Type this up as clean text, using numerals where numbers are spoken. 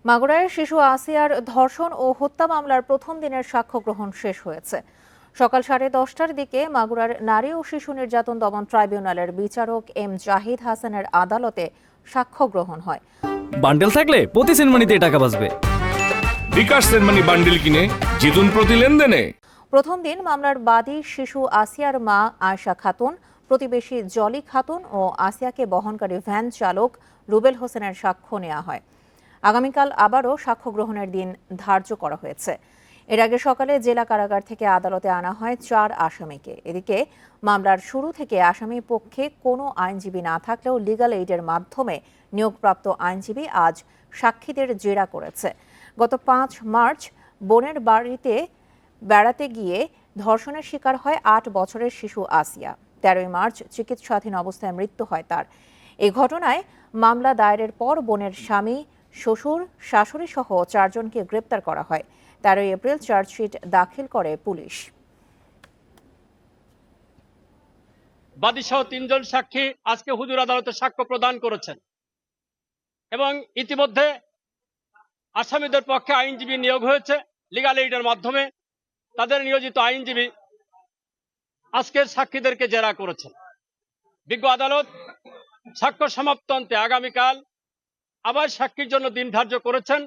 মাগুরায় শিশু আসিয়ার ধর্ষণ ও হত্যা মামলার প্রথম দিনের সাক্ষ্য গ্রহণ শেষ হয়েছে। সকাল 10:30টার দিকে মাগুরার নারী ও শিশু নির্যাতন দমন ট্রাইব্যুনালের বিচারক এম জাহিদ হাসানের আদালতে সাক্ষ্য গ্রহণ হয়। বান্ডেল থাকলে প্রতি সেনমানিতে টাকা বাঁচবে। বিকাশ সেনমানি বান্ডেল কিনে জিতুন প্রতি লেনদেনে। প্রথম দিন মামলার বাদী শিশু আসিয়ার মা আয়শা খাতুন, প্রতিবেশী জলি খাতুন ও আসিয়াকে বহনকারী ভ্যান চালক রুবেল হোসেনের সাক্ষ্য নেওয়া হয়। আগামীকাল আবারও সাক্ষ্য গ্রহণের দিন ধার্য করা হয়েছে। এর আগে সকালে জেলা কারাগার থেকে আদালতে আনা হয় 4 আসামিকে। এদিকে মামলার শুরু থেকে আসামি পক্ষে কোনো আইনজীবী না থাকলেও লিগ্যাল এইডের মাধ্যমে নিয়োগপ্রাপ্ত আইনজীবী আজ সাক্ষীদের জেরা করেছে। গত 5 মার্চ বোনের বাড়িতে বেড়াতে গিয়ে ধর্ষণের শিকার হয় 8 বছরের শিশু আসিয়া। 13 মার্চ চিকিৎসাধীন অবস্থায় মৃত্যু হয় তার। এই ঘটনায় মামলা দায়েরের পর বোনের স্বামী, শ্বশুর, শাশুড়ি সহ 4 জনকে গ্রেপ্তার করা হয়। 13 এপ্রিল চার্জশিট দাখিল করে পুলিশ। বাদীসহ 3 জন সাক্ষী আজকে হুজুর আদালতে সাক্ষ্য প্রদান করেছেন এবং ইতিমধ্যে আসামিদের পক্ষে আইনজীবী নিয়োগ হয়েছে লিগ্যাল এইডের মাধ্যমে। তাদের নিয়োজিত আইনজীবী আজকের সাক্ষীদেরকে জেরা করেছেন। বিজ্ঞ আদালত সাক্ষ্য সমাপ্ত অন্তে আগামীকাল আবার সাক্ষীর জন্য দিন ধার্য করেছেন।